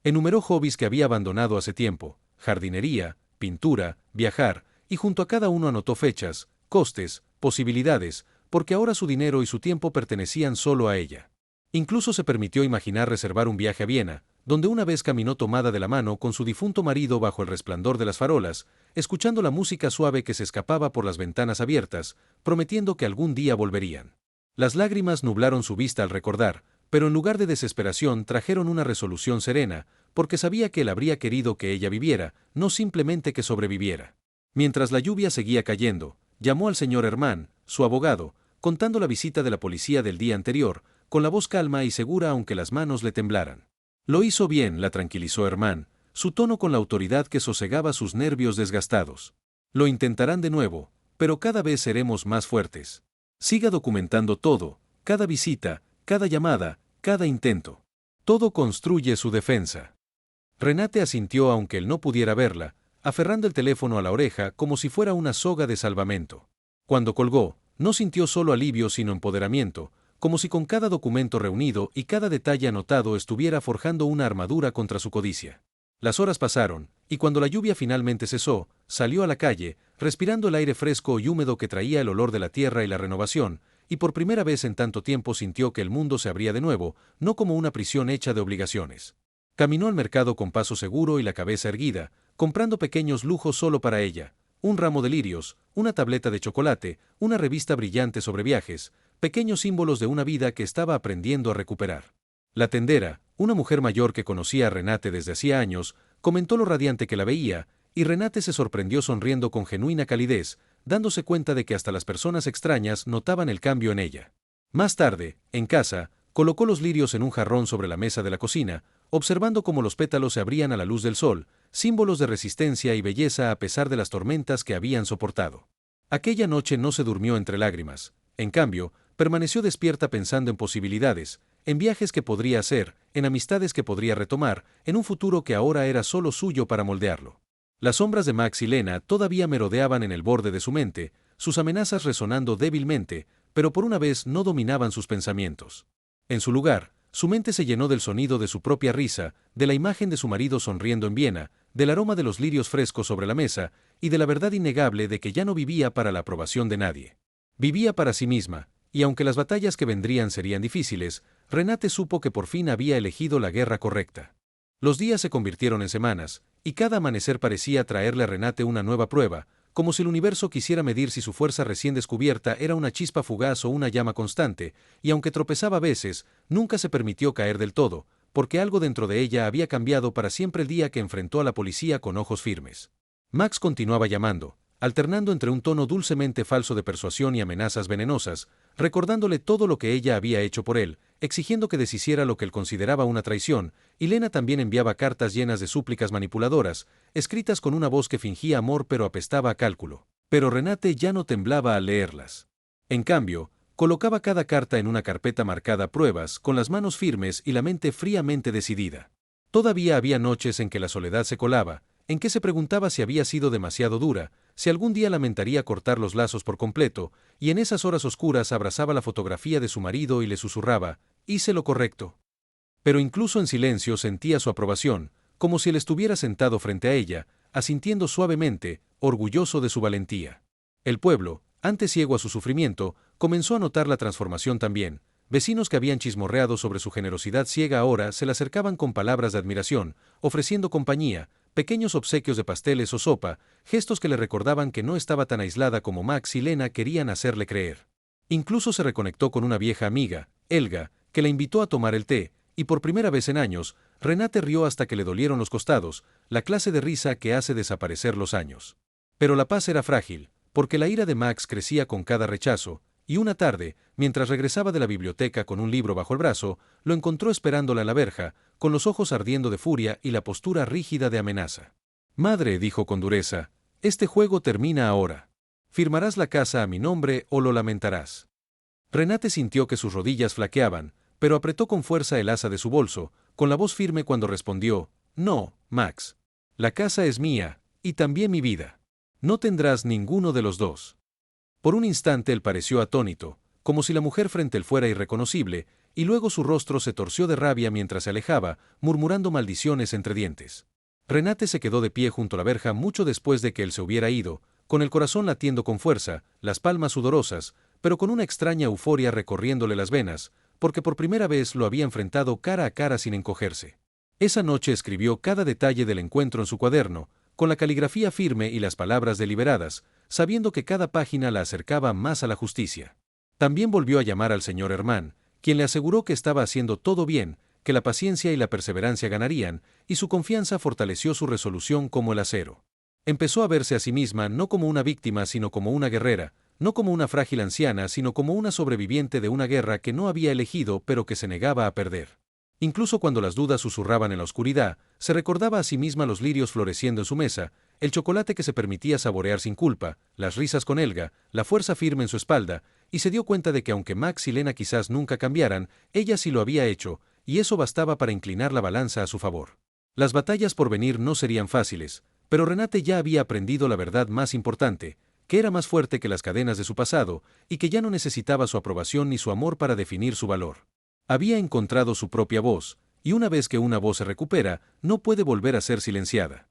Enumeró hobbies que había abandonado hace tiempo: jardinería, pintura, viajar, y junto a cada uno anotó fechas, costes, posibilidades, porque ahora su dinero y su tiempo pertenecían solo a ella. Incluso se permitió imaginar reservar un viaje a Viena, donde una vez caminó tomada de la mano con su difunto marido bajo el resplandor de las farolas, escuchando la música suave que se escapaba por las ventanas abiertas, prometiendo que algún día volverían. Las lágrimas nublaron su vista al recordar, pero en lugar de desesperación trajeron una resolución serena, porque sabía que él habría querido que ella viviera, no simplemente que sobreviviera. Mientras la lluvia seguía cayendo, llamó al señor Hermann, su abogado, contando la visita de la policía del día anterior, con la voz calma y segura aunque las manos le temblaran. Lo hizo bien, la tranquilizó Hermann, su tono con la autoridad que sosegaba sus nervios desgastados. Lo intentarán de nuevo, pero cada vez seremos más fuertes. Siga documentando todo, cada visita, cada llamada, cada intento. Todo construye su defensa. Renate asintió aunque él no pudiera verla, aferrando el teléfono a la oreja como si fuera una soga de salvamento. Cuando colgó, no sintió solo alivio sino empoderamiento, como si con cada documento reunido y cada detalle anotado estuviera forjando una armadura contra su codicia. Las horas pasaron, y cuando la lluvia finalmente cesó, salió a la calle, respirando el aire fresco y húmedo que traía el olor de la tierra y la renovación, y por primera vez en tanto tiempo sintió que el mundo se abría de nuevo, no como una prisión hecha de obligaciones. Caminó al mercado con paso seguro y la cabeza erguida, comprando pequeños lujos solo para ella: un ramo de lirios, una tableta de chocolate, una revista brillante sobre viajes, pequeños símbolos de una vida que estaba aprendiendo a recuperar. La tendera, una mujer mayor que conocía a Renate desde hacía años, comentó lo radiante que la veía, y Renate se sorprendió sonriendo con genuina calidez, dándose cuenta de que hasta las personas extrañas notaban el cambio en ella. Más tarde, en casa, colocó los lirios en un jarrón sobre la mesa de la cocina, observando cómo los pétalos se abrían a la luz del sol, símbolos de resistencia y belleza a pesar de las tormentas que habían soportado. Aquella noche no se durmió entre lágrimas. En cambio, permaneció despierta pensando en posibilidades, en viajes que podría hacer, en amistades que podría retomar, en un futuro que ahora era solo suyo para moldearlo. Las sombras de Max y Lena todavía merodeaban en el borde de su mente, sus amenazas resonando débilmente, pero por una vez no dominaban sus pensamientos. En su lugar, su mente se llenó del sonido de su propia risa, de la imagen de su marido sonriendo en Viena, del aroma de los lirios frescos sobre la mesa, y de la verdad innegable de que ya no vivía para la aprobación de nadie. Vivía para sí misma, y aunque las batallas que vendrían serían difíciles, Renate supo que por fin había elegido la guerra correcta. Los días se convirtieron en semanas, y cada amanecer parecía traerle a Renate una nueva prueba, como si el universo quisiera medir si su fuerza recién descubierta era una chispa fugaz o una llama constante, y aunque tropezaba a veces, nunca se permitió caer del todo, porque algo dentro de ella había cambiado para siempre el día que enfrentó a la policía con ojos firmes. Max continuaba llamando, alternando entre un tono dulcemente falso de persuasión y amenazas venenosas, recordándole todo lo que ella había hecho por él, exigiendo que deshiciera lo que él consideraba una traición, y Lena también enviaba cartas llenas de súplicas manipuladoras, escritas con una voz que fingía amor pero apestaba a cálculo. Pero Renate ya no temblaba al leerlas. En cambio, colocaba cada carta en una carpeta marcada pruebas, con las manos firmes y la mente fríamente decidida. Todavía había noches en que la soledad se colaba, en que se preguntaba si había sido demasiado dura, si algún día lamentaría cortar los lazos por completo, y en esas horas oscuras abrazaba la fotografía de su marido y le susurraba: «Hice lo correcto». Pero incluso en silencio sentía su aprobación, como si él estuviera sentado frente a ella, asintiendo suavemente, orgulloso de su valentía. El pueblo, antes ciego a su sufrimiento, comenzó a notar la transformación también. Vecinos que habían chismorreado sobre su generosidad ciega ahora se le acercaban con palabras de admiración, ofreciendo compañía, pequeños obsequios de pasteles o sopa, gestos que le recordaban que no estaba tan aislada como Max y Lena querían hacerle creer. Incluso se reconectó con una vieja amiga, Helga, que la invitó a tomar el té, y por primera vez en años, Renate rió hasta que le dolieron los costados, la clase de risa que hace desaparecer los años. Pero la paz era frágil, porque la ira de Max crecía con cada rechazo, y una tarde, mientras regresaba de la biblioteca con un libro bajo el brazo, lo encontró esperándola en la verja, con los ojos ardiendo de furia y la postura rígida de amenaza. «Madre», dijo con dureza, «este juego termina ahora. Firmarás la casa a mi nombre o lo lamentarás». Renate sintió que sus rodillas flaqueaban, pero apretó con fuerza el asa de su bolso, con la voz firme cuando respondió, «No, Max. La casa es mía, y también mi vida. No tendrás ninguno de los dos». Por un instante él pareció atónito, como si la mujer frente a él fuera irreconocible, y luego su rostro se torció de rabia mientras se alejaba, murmurando maldiciones entre dientes. Renate se quedó de pie junto a la verja mucho después de que él se hubiera ido, con el corazón latiendo con fuerza, las palmas sudorosas, pero con una extraña euforia recorriéndole las venas, porque por primera vez lo había enfrentado cara a cara sin encogerse. Esa noche escribió cada detalle del encuentro en su cuaderno, con la caligrafía firme y las palabras deliberadas, sabiendo que cada página la acercaba más a la justicia. También volvió a llamar al señor Hermann, quien le aseguró que estaba haciendo todo bien, que la paciencia y la perseverancia ganarían, y su confianza fortaleció su resolución como el acero. Empezó a verse a sí misma no como una víctima sino como una guerrera, no como una frágil anciana sino como una sobreviviente de una guerra que no había elegido pero que se negaba a perder. Incluso cuando las dudas susurraban en la oscuridad, se recordaba a sí misma los lirios floreciendo en su mesa, el chocolate que se permitía saborear sin culpa, las risas con Helga, la fuerza firme en su espalda, y se dio cuenta de que aunque Max y Lena quizás nunca cambiaran, ella sí lo había hecho, y eso bastaba para inclinar la balanza a su favor. Las batallas por venir no serían fáciles, pero Renate ya había aprendido la verdad más importante, que era más fuerte que las cadenas de su pasado, y que ya no necesitaba su aprobación ni su amor para definir su valor. Había encontrado su propia voz, y una vez que una voz se recupera, no puede volver a ser silenciada.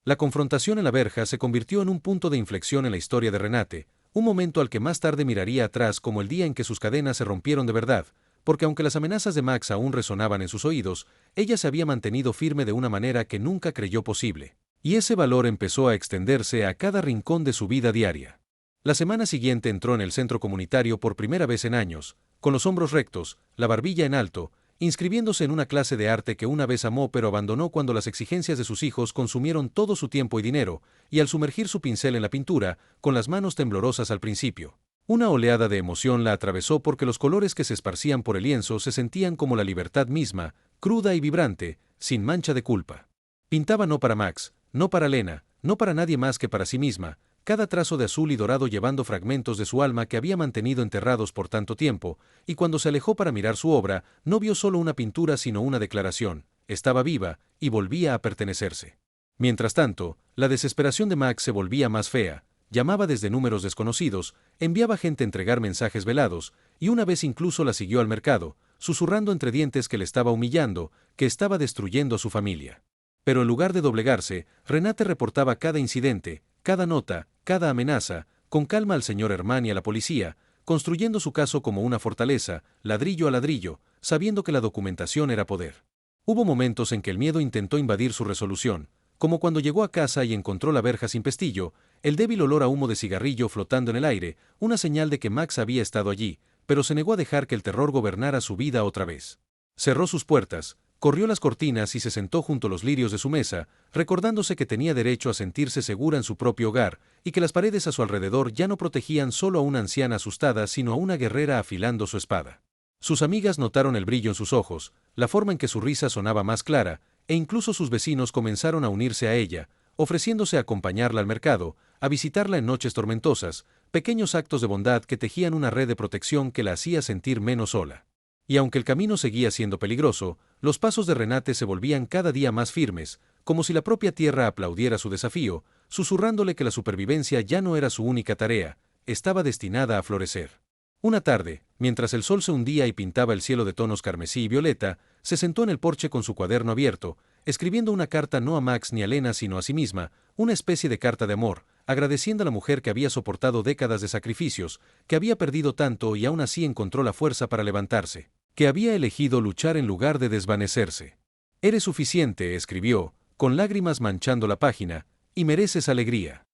La confrontación en la verja se convirtió en un punto de inflexión en la historia de Renate, un momento al que más tarde miraría atrás como el día en que sus cadenas se rompieron de verdad, porque aunque las amenazas de Max aún resonaban en sus oídos, ella se había mantenido firme de una manera que nunca creyó posible, y ese valor empezó a extenderse a cada rincón de su vida diaria. La semana siguiente entró en el centro comunitario por primera vez en años, con los hombros rectos, la barbilla en alto, inscribiéndose en una clase de arte que una vez amó pero abandonó cuando las exigencias de sus hijos consumieron todo su tiempo y dinero, y al sumergir su pincel en la pintura, con las manos temblorosas al principio. Una oleada de emoción la atravesó porque los colores que se esparcían por el lienzo se sentían como la libertad misma, cruda y vibrante, sin mancha de culpa. Pintaba no para Max, no para Lena, no para nadie más que para sí misma, cada trazo de azul y dorado llevando fragmentos de su alma que había mantenido enterrados por tanto tiempo, y cuando se alejó para mirar su obra, no vio solo una pintura sino una declaración, estaba viva, y volvía a pertenecerse. Mientras tanto, la desesperación de Max se volvía más fea, llamaba desde números desconocidos, enviaba gente a entregar mensajes velados, y una vez incluso la siguió al mercado, susurrando entre dientes que le estaba humillando, que estaba destruyendo a su familia. Pero en lugar de doblegarse, Renate reportaba cada incidente, cada nota, cada amenaza, con calma al señor Hermann y a la policía, construyendo su caso como una fortaleza, ladrillo a ladrillo, sabiendo que la documentación era poder. Hubo momentos en que el miedo intentó invadir su resolución, como cuando llegó a casa y encontró la verja sin pestillo, el débil olor a humo de cigarrillo flotando en el aire, una señal de que Max había estado allí, pero se negó a dejar que el terror gobernara su vida otra vez. Cerró sus puertas, corrió las cortinas y se sentó junto a los lirios de su mesa, recordándose que tenía derecho a sentirse segura en su propio hogar, y que las paredes a su alrededor ya no protegían solo a una anciana asustada sino a una guerrera afilando su espada. Sus amigas notaron el brillo en sus ojos, la forma en que su risa sonaba más clara, e incluso sus vecinos comenzaron a unirse a ella, ofreciéndose a acompañarla al mercado, a visitarla en noches tormentosas, pequeños actos de bondad que tejían una red de protección que la hacía sentir menos sola. Y aunque el camino seguía siendo peligroso, los pasos de Renate se volvían cada día más firmes, como si la propia tierra aplaudiera su desafío, susurrándole que la supervivencia ya no era su única tarea, estaba destinada a florecer. Una tarde, mientras el sol se hundía y pintaba el cielo de tonos carmesí y violeta, se sentó en el porche con su cuaderno abierto, escribiendo una carta no a Max ni a Lena sino a sí misma, una especie de carta de amor, agradeciendo a la mujer que había soportado décadas de sacrificios, que había perdido tanto y aún así encontró la fuerza para levantarse, que había elegido luchar en lugar de desvanecerse. «Eres suficiente», escribió, con lágrimas manchando la página, y mereces alegría.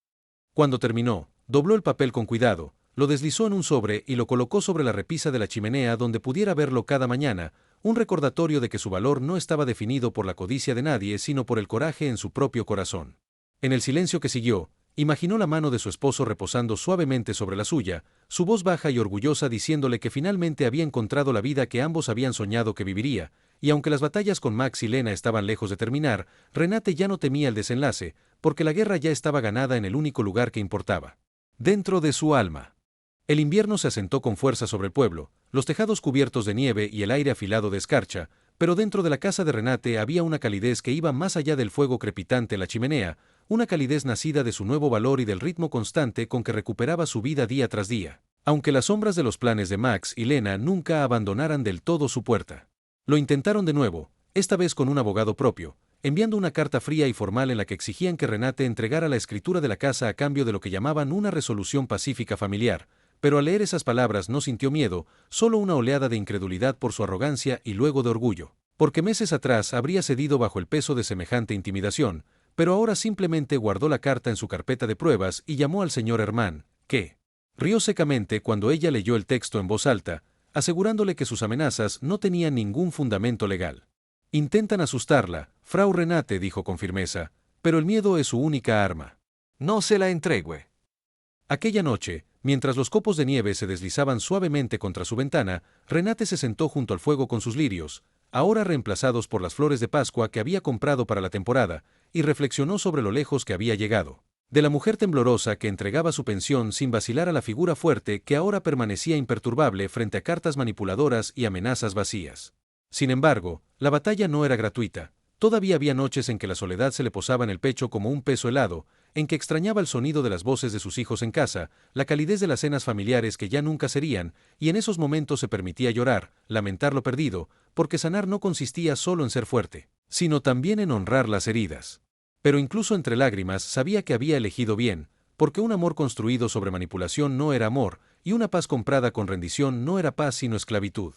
Cuando terminó, dobló el papel con cuidado, lo deslizó en un sobre y lo colocó sobre la repisa de la chimenea donde pudiera verlo cada mañana, un recordatorio de que su valor no estaba definido por la codicia de nadie sino por el coraje en su propio corazón. En el silencio que siguió, imaginó la mano de su esposo reposando suavemente sobre la suya, su voz baja y orgullosa diciéndole que finalmente había encontrado la vida que ambos habían soñado que viviría, y aunque las batallas con Max y Lena estaban lejos de terminar, Renate ya no temía el desenlace, porque la guerra ya estaba ganada en el único lugar que importaba. Dentro de su alma. El invierno se asentó con fuerza sobre el pueblo, los tejados cubiertos de nieve y el aire afilado de escarcha, pero dentro de la casa de Renate había una calidez que iba más allá del fuego crepitante en la chimenea, una calidez nacida de su nuevo valor y del ritmo constante con que recuperaba su vida día tras día, aunque las sombras de los planes de Max y Lena nunca abandonaran del todo su puerta. Lo intentaron de nuevo, esta vez con un abogado propio, enviando una carta fría y formal en la que exigían que Renate entregara la escritura de la casa a cambio de lo que llamaban una resolución pacífica familiar, pero al leer esas palabras no sintió miedo, solo una oleada de incredulidad por su arrogancia y luego de orgullo, porque meses atrás habría cedido bajo el peso de semejante intimidación, pero ahora simplemente guardó la carta en su carpeta de pruebas y llamó al señor Hermann, que rió secamente cuando ella leyó el texto en voz alta, asegurándole que sus amenazas no tenían ningún fundamento legal. Intentan asustarla, Frau Renate dijo con firmeza, pero el miedo es su única arma. No se la entregue. Aquella noche, mientras los copos de nieve se deslizaban suavemente contra su ventana, Renate se sentó junto al fuego con sus lirios, ahora reemplazados por las flores de Pascua que había comprado para la temporada, y reflexionó sobre lo lejos que había llegado. De la mujer temblorosa que entregaba su pensión sin vacilar a la figura fuerte que ahora permanecía imperturbable frente a cartas manipuladoras y amenazas vacías. Sin embargo, la batalla no era gratuita. Todavía había noches en que la soledad se le posaba en el pecho como un peso helado, en que extrañaba el sonido de las voces de sus hijos en casa, la calidez de las cenas familiares que ya nunca serían, y en esos momentos se permitía llorar, lamentar lo perdido, porque sanar no consistía solo en ser fuerte, sino también en honrar las heridas. Pero incluso entre lágrimas sabía que había elegido bien, porque un amor construido sobre manipulación no era amor, y una paz comprada con rendición no era paz sino esclavitud.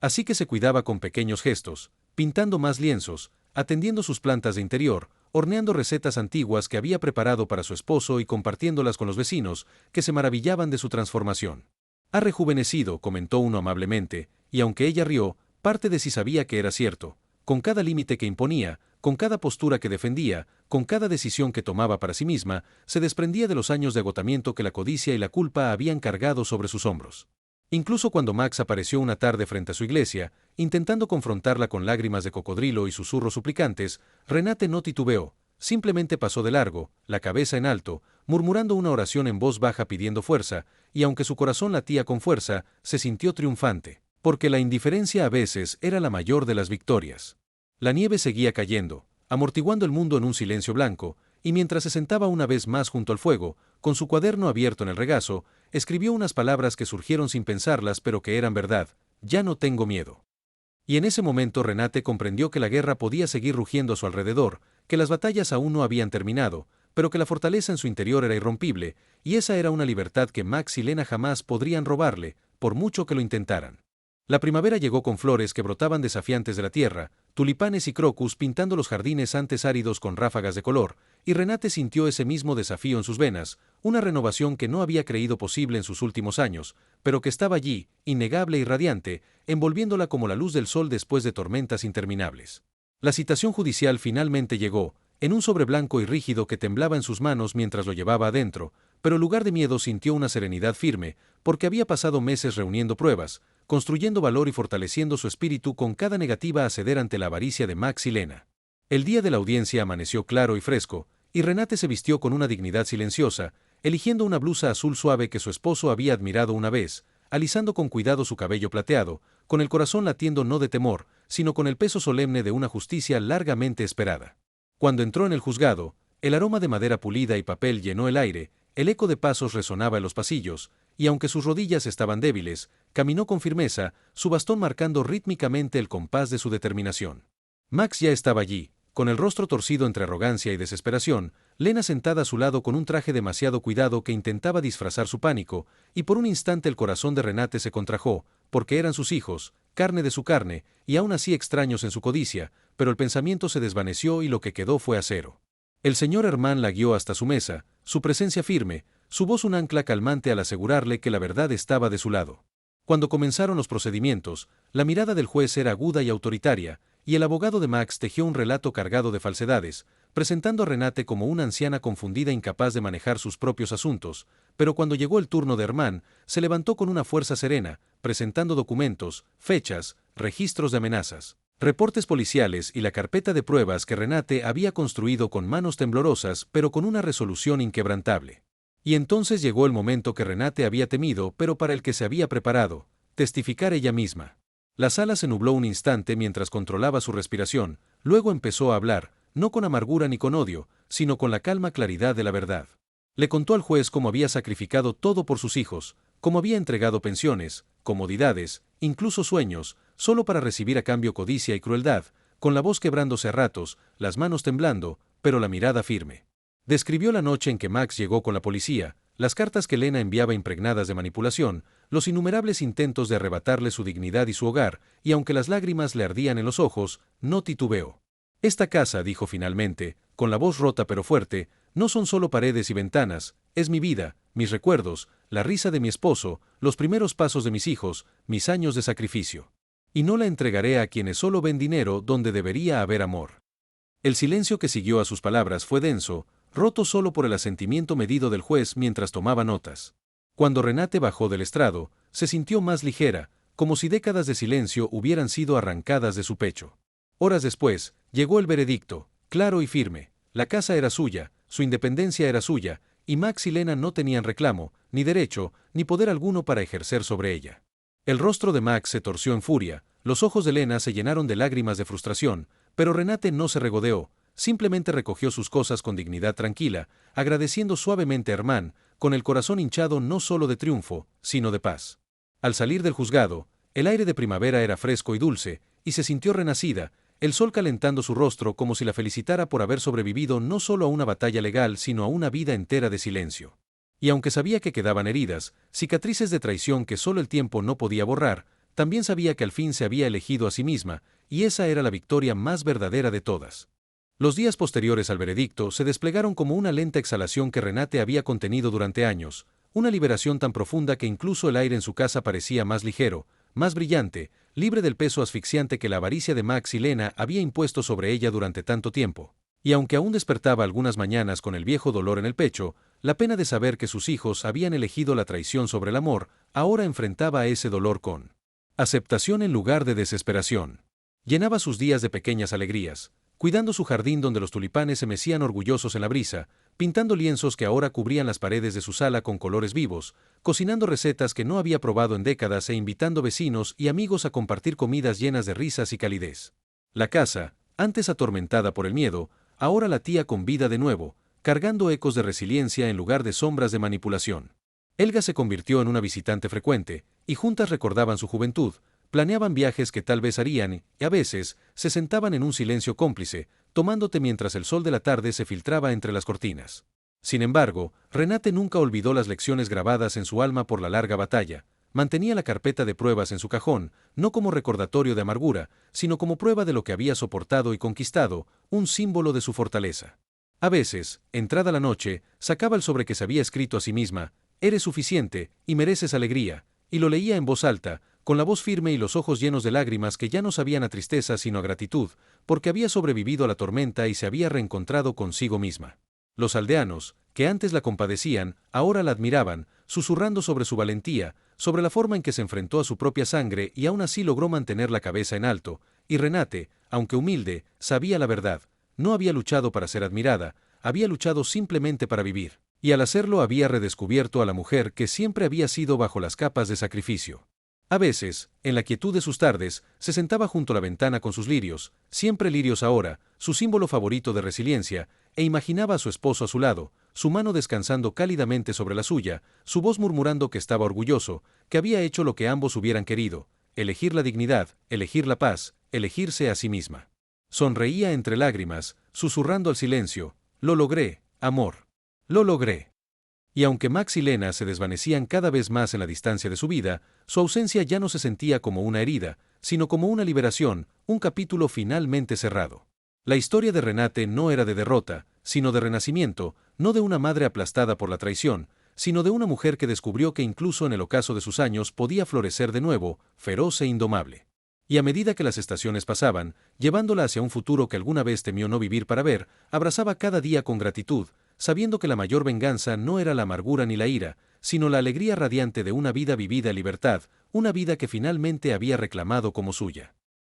Así que se cuidaba con pequeños gestos, pintando más lienzos, atendiendo sus plantas de interior, horneando recetas antiguas que había preparado para su esposo y compartiéndolas con los vecinos, que se maravillaban de su transformación. Ha rejuvenecido, comentó uno amablemente, y aunque ella rió, parte de sí sabía que era cierto. Con cada límite que imponía, con cada postura que defendía, con cada decisión que tomaba para sí misma, se desprendía de los años de agotamiento que la codicia y la culpa habían cargado sobre sus hombros. Incluso cuando Max apareció una tarde frente a su iglesia, intentando confrontarla con lágrimas de cocodrilo y susurros suplicantes, Renate no titubeó, simplemente pasó de largo, la cabeza en alto, murmurando una oración en voz baja pidiendo fuerza, y aunque su corazón latía con fuerza, se sintió triunfante, porque la indiferencia a veces era la mayor de las victorias. La nieve seguía cayendo, amortiguando el mundo en un silencio blanco, y mientras se sentaba una vez más junto al fuego, con su cuaderno abierto en el regazo, escribió unas palabras que surgieron sin pensarlas pero que eran verdad: ya no tengo miedo. Y en ese momento Renate comprendió que la guerra podía seguir rugiendo a su alrededor, que las batallas aún no habían terminado, pero que la fortaleza en su interior era irrompible, y esa era una libertad que Max y Lena jamás podrían robarle, por mucho que lo intentaran. La primavera llegó con flores que brotaban desafiantes de la tierra, tulipanes y crocus pintando los jardines antes áridos con ráfagas de color, y Renate sintió ese mismo desafío en sus venas, una renovación que no había creído posible en sus últimos años, pero que estaba allí, innegable y radiante, envolviéndola como la luz del sol después de tormentas interminables. La citación judicial finalmente llegó, en un sobre blanco y rígido que temblaba en sus manos mientras lo llevaba adentro, pero en lugar de miedo sintió una serenidad firme, porque había pasado meses reuniendo pruebas, construyendo valor y fortaleciendo su espíritu con cada negativa a ceder ante la avaricia de Max y Lena. El día de la audiencia amaneció claro y fresco, y Renate se vistió con una dignidad silenciosa, eligiendo una blusa azul suave que su esposo había admirado una vez, alisando con cuidado su cabello plateado, con el corazón latiendo no de temor, sino con el peso solemne de una justicia largamente esperada. Cuando entró en el juzgado, el aroma de madera pulida y papel llenó el aire, el eco de pasos resonaba en los pasillos, y aunque sus rodillas estaban débiles, caminó con firmeza, su bastón marcando rítmicamente el compás de su determinación. Max ya estaba allí, con el rostro torcido entre arrogancia y desesperación, Lena sentada a su lado con un traje demasiado cuidado que intentaba disfrazar su pánico, y por un instante el corazón de Renate se contrajo, porque eran sus hijos, carne de su carne, y aún así extraños en su codicia, pero el pensamiento se desvaneció y lo que quedó fue acero. El señor Herman la guió hasta su mesa, su presencia firme, su voz un ancla calmante al asegurarle que la verdad estaba de su lado. Cuando comenzaron los procedimientos, la mirada del juez era aguda y autoritaria, y el abogado de Max tejió un relato cargado de falsedades, presentando a Renate como una anciana confundida incapaz de manejar sus propios asuntos, pero cuando llegó el turno de Herman, se levantó con una fuerza serena, presentando documentos, fechas, registros de amenazas, reportes policiales y la carpeta de pruebas que Renate había construido con manos temblorosas pero con una resolución inquebrantable. Y entonces llegó el momento que Renate había temido pero para el que se había preparado, testificar ella misma. La sala se nubló un instante mientras controlaba su respiración, luego empezó a hablar, no con amargura ni con odio, sino con la calma claridad de la verdad. Le contó al juez cómo había sacrificado todo por sus hijos, cómo había entregado pensiones, comodidades, incluso sueños, solo para recibir a cambio codicia y crueldad, con la voz quebrándose a ratos, las manos temblando, pero la mirada firme. Describió la noche en que Max llegó con la policía, las cartas que Lena enviaba impregnadas de manipulación, los innumerables intentos de arrebatarle su dignidad y su hogar, y aunque las lágrimas le ardían en los ojos, no titubeó. Esta casa, dijo finalmente, con la voz rota pero fuerte, no son solo paredes y ventanas, es mi vida, mis recuerdos, la risa de mi esposo, los primeros pasos de mis hijos, mis años de sacrificio. Y no la entregaré a quienes solo ven dinero donde debería haber amor. El silencio que siguió a sus palabras fue denso, roto solo por el asentimiento medido del juez mientras tomaba notas. Cuando Renate bajó del estrado, se sintió más ligera, como si décadas de silencio hubieran sido arrancadas de su pecho. Horas después, llegó el veredicto, claro y firme. La casa era suya, su independencia era suya, y Max y Lena no tenían reclamo, ni derecho, ni poder alguno para ejercer sobre ella. El rostro de Max se torció en furia, los ojos de Lena se llenaron de lágrimas de frustración, pero Renate no se regodeó, simplemente recogió sus cosas con dignidad tranquila, agradeciendo suavemente a Herman, con el corazón hinchado no solo de triunfo, sino de paz. Al salir del juzgado, el aire de primavera era fresco y dulce, y se sintió renacida, el sol calentando su rostro como si la felicitara por haber sobrevivido no solo a una batalla legal sino a una vida entera de silencio. Y aunque sabía que quedaban heridas, cicatrices de traición que solo el tiempo no podía borrar, también sabía que al fin se había elegido a sí misma, y esa era la victoria más verdadera de todas. Los días posteriores al veredicto se desplegaron como una lenta exhalación que Renate había contenido durante años, una liberación tan profunda que incluso el aire en su casa parecía más ligero, más brillante, libre del peso asfixiante que la avaricia de Max y Lena había impuesto sobre ella durante tanto tiempo. Y aunque aún despertaba algunas mañanas con el viejo dolor en el pecho, la pena de saber que sus hijos habían elegido la traición sobre el amor, ahora enfrentaba ese dolor con aceptación en lugar de desesperación. Llenaba sus días de pequeñas alegrías, cuidando su jardín donde los tulipanes se mecían orgullosos en la brisa, pintando lienzos que ahora cubrían las paredes de su sala con colores vivos, cocinando recetas que no había probado en décadas e invitando vecinos y amigos a compartir comidas llenas de risas y calidez. La casa, antes atormentada por el miedo, ahora latía con vida de nuevo, cargando ecos de resiliencia en lugar de sombras de manipulación. Helga se convirtió en una visitante frecuente, y juntas recordaban su juventud, planeaban viajes que tal vez harían, y a veces, se sentaban en un silencio cómplice, tomando té mientras el sol de la tarde se filtraba entre las cortinas. Sin embargo, Renate nunca olvidó las lecciones grabadas en su alma por la larga batalla. Mantenía la carpeta de pruebas en su cajón, no como recordatorio de amargura, sino como prueba de lo que había soportado y conquistado, un símbolo de su fortaleza. A veces, entrada la noche, sacaba el sobre que se había escrito a sí misma, «Eres suficiente, y mereces alegría», y lo leía en voz alta, con la voz firme y los ojos llenos de lágrimas que ya no sabían a tristeza sino a gratitud, porque había sobrevivido a la tormenta y se había reencontrado consigo misma. Los aldeanos, que antes la compadecían, ahora la admiraban, susurrando sobre su valentía, sobre la forma en que se enfrentó a su propia sangre y aún así logró mantener la cabeza en alto, y Renate, aunque humilde, sabía la verdad, no había luchado para ser admirada, había luchado simplemente para vivir, y al hacerlo había redescubierto a la mujer que siempre había sido bajo las capas de sacrificio. A veces, en la quietud de sus tardes, se sentaba junto a la ventana con sus lirios, siempre lirios ahora, su símbolo favorito de resiliencia, e imaginaba a su esposo a su lado, su mano descansando cálidamente sobre la suya, su voz murmurando que estaba orgulloso, que había hecho lo que ambos hubieran querido, elegir la dignidad, elegir la paz, elegirse a sí misma. Sonreía entre lágrimas, susurrando al silencio, «Lo logré, amor. Lo logré». Y aunque Max y Lena se desvanecían cada vez más en la distancia de su vida, su ausencia ya no se sentía como una herida, sino como una liberación, un capítulo finalmente cerrado. La historia de Renate no era de derrota, sino de renacimiento, no de una madre aplastada por la traición, sino de una mujer que descubrió que incluso en el ocaso de sus años podía florecer de nuevo, feroz e indomable. Y a medida que las estaciones pasaban, llevándola hacia un futuro que alguna vez temió no vivir para ver, abrazaba cada día con gratitud, sabiendo que la mayor venganza no era la amargura ni la ira, sino la alegría radiante de una vida vivida en libertad, una vida que finalmente había reclamado como suya.